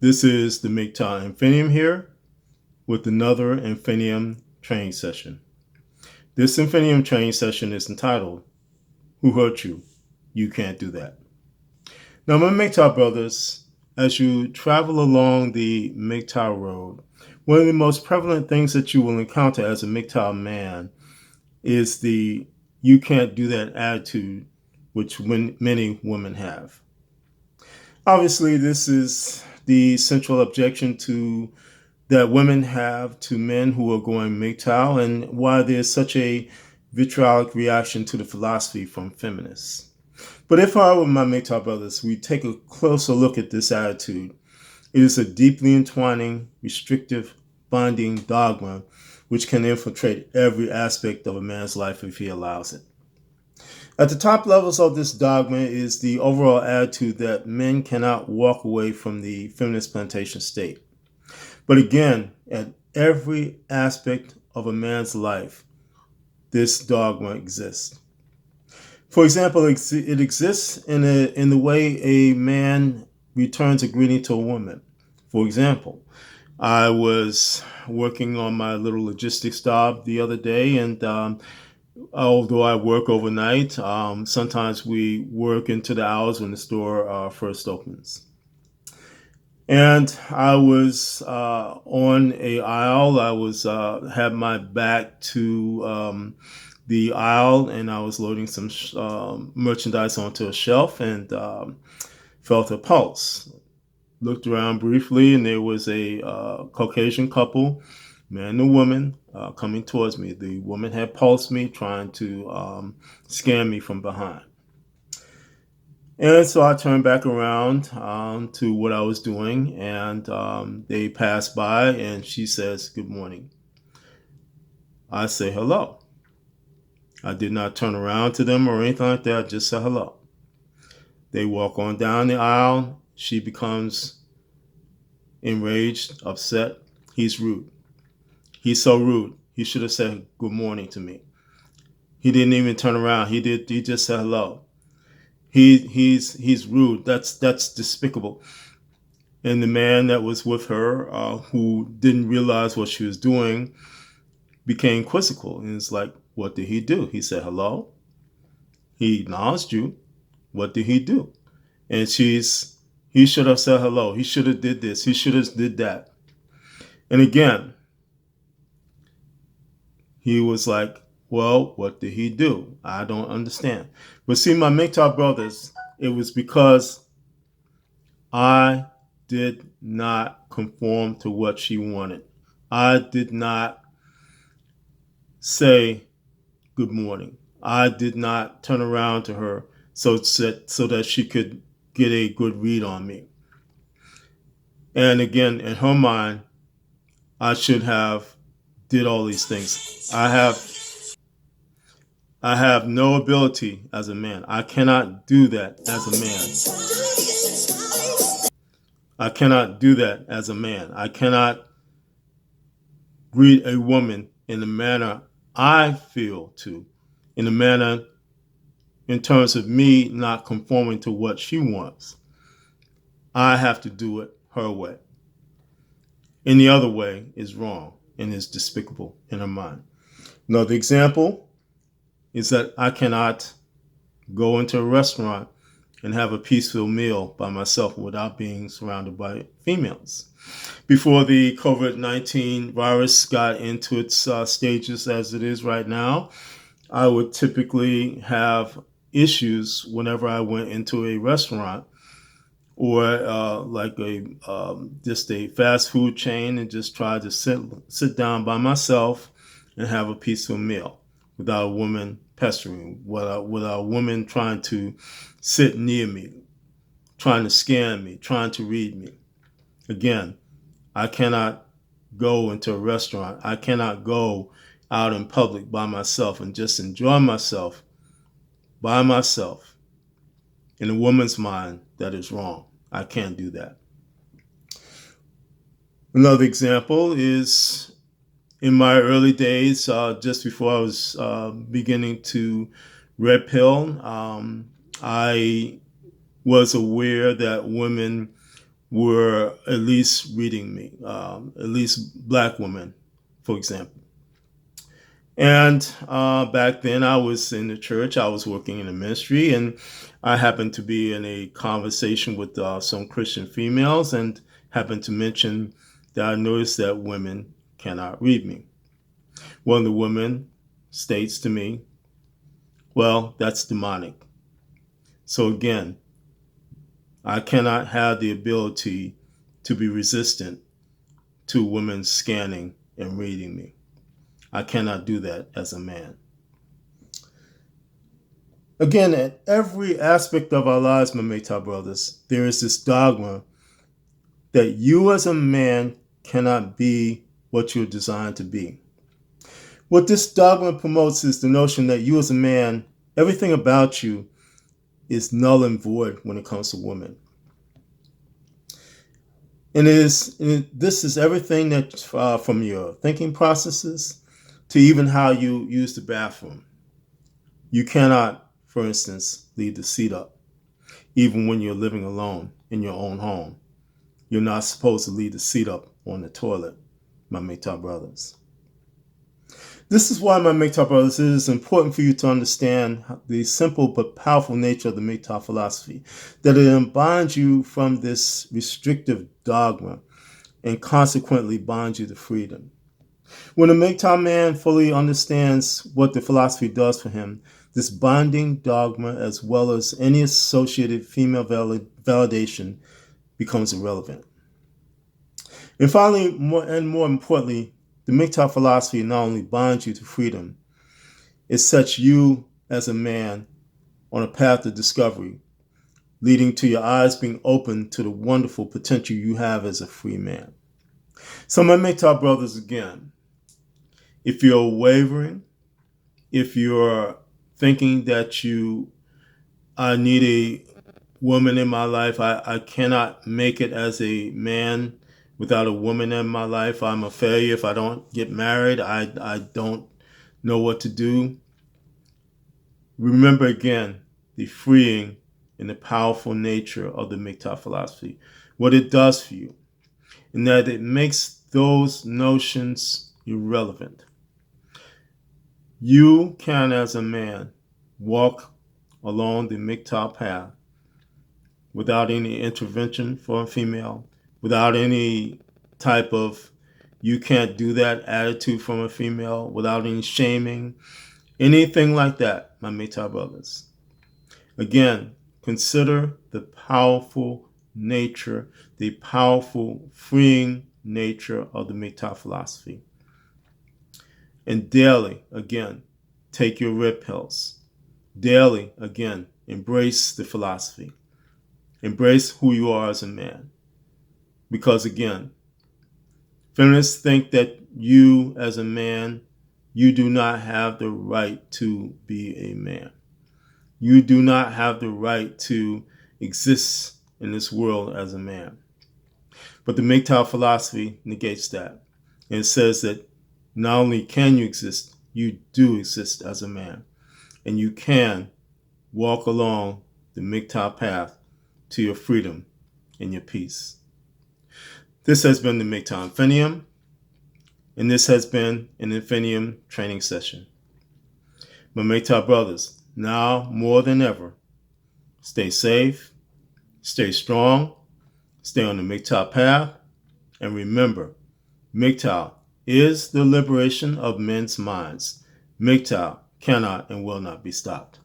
This is the MGTOW Infinium here with another Infinium training session. This Infinium training session is entitled, Who Hurt You? You Can't Do That. Now, my MGTOW brothers, as you travel along the MGTOW road, one of the most prevalent things that you will encounter as a MGTOW man is the you can't do that attitude which many women have. Obviously, this is the central objection to that women have to men who are going MGTOW and why there's such a vitriolic reaction to the philosophy from feminists. But if I were my MGTOW brothers, we take a closer look at this attitude. It is a deeply entwining, restrictive, binding dogma which can infiltrate every aspect of a man's life if he allows it. At the top levels of this dogma is the overall attitude that men cannot walk away from the feminist plantation state. But again, at every aspect of a man's life, this dogma exists. For example, it exists in the way a man returns a greeting to a woman. For example, I was working on my little logistics job the other day, and although I work overnight, sometimes we work into the hours when the store first opens. And I was on a aisle. I was had my back to the aisle, and I was loading some merchandise onto a shelf, and felt a pulse. Looked around briefly, and there was a Caucasian couple, man and a woman, coming towards me. The woman had pulsed me, trying to scam me from behind. And so I turned back around to what I was doing, and they passed by, and she says, "Good morning." I say hello. I did not turn around to them or anything like that, I just said hello. They walk on down the aisle. She becomes enraged, upset. He's rude. He's so rude. He should have said good morning to me. He didn't even turn around. He just said hello. He's rude. That's despicable. And the man that was with her, who didn't realize what she was doing, became quizzical. And it's like, what did he do? He said hello. He acknowledged you. What did he do? And he should have said hello. He should have did this. He should have did that. And again, he was like, well, what did he do? I don't understand. But see, my MGTOW brothers, it was because I did not conform to what she wanted. I did not say good morning. I did not turn around to her so that she could get a good read on me. And again, in her mind, I should have did all these things. I have no ability as a man. I cannot do that as a man. I cannot do that as a man. I cannot greet a woman in the manner I feel to, in the manner in terms of me not conforming to what she wants. I have to do it her way. Any other way is wrong and is despicable in her mind. Another example is that I cannot go into a restaurant and have a peaceful meal by myself without being surrounded by females. Before the COVID-19 virus got into its stages as it is right now, I would typically have issues whenever I went into a restaurant or like just a fast food chain and just try to sit down by myself and have a peaceful meal without a woman pestering, without a woman trying to sit near me, trying to scan me, trying to read me. Again, I cannot go into a restaurant. I cannot go out in public by myself and just enjoy myself by myself. In a woman's mind, that is wrong. I can't do that. Another example is in my early days, just before I was beginning to red pill, I was aware that women were at least reading me, at least black women, for example. And back then I was in the church, I was working in the ministry, and I happened to be in a conversation with some Christian females and happened to mention that I noticed that women cannot read me. One of the women states to me, well, that's demonic. So again, I cannot have the ability to be resistant to women scanning and reading me. I cannot do that as a man. Again, at every aspect of our lives, my MGTOW brothers, there is this dogma that you as a man cannot be what you're designed to be. What this dogma promotes is the notion that you as a man, everything about you is null and void when it comes to women. And this is everything that from your thinking processes to even how you use the bathroom. You cannot, for instance, leave the seat up, even when you're living alone in your own home. You're not supposed to leave the seat up on the toilet, my MGTOW brothers. This is why, my MGTOW brothers, it is important for you to understand the simple but powerful nature of the MGTOW philosophy, that it unbinds you from this restrictive dogma and consequently binds you to freedom. When a MGTOW man fully understands what the philosophy does for him, this binding dogma, as well as any associated female validation, becomes irrelevant. And finally, more importantly, the MGTOW philosophy not only binds you to freedom, it sets you as a man on a path of discovery, leading to your eyes being open to the wonderful potential you have as a free man. So my MGTOW brothers, again, if you're wavering, if you're thinking that I need a woman in my life, I cannot make it as a man without a woman in my life, I'm a failure if I don't get married, I don't know what to do. Remember again the freeing and the powerful nature of the MGTOW philosophy, what it does for you, and that it makes those notions irrelevant. You can, as a man, walk along the MGTOW path without any intervention for a female, without any type of you can't do that attitude from a female, without any shaming, anything like that, my MGTOW brothers. Again, consider the powerful nature, the powerful freeing nature of the MGTOW philosophy. And daily, again, take your red pills. Daily, again, embrace the philosophy. Embrace who you are as a man. Because again, feminists think that you as a man, you do not have the right to be a man. You do not have the right to exist in this world as a man. But the MGTOW philosophy negates that. And it says that not only can you exist, you do exist as a man. And you can walk along the MGTOW path to your freedom and your peace. This has been the MGTOW Infinium, and this has been an Infinium training session. My MGTOW brothers, now more than ever, stay safe, stay strong, stay on the MGTOW path, and remember, MGTOW is the liberation of men's minds. MGTOW cannot and will not be stopped.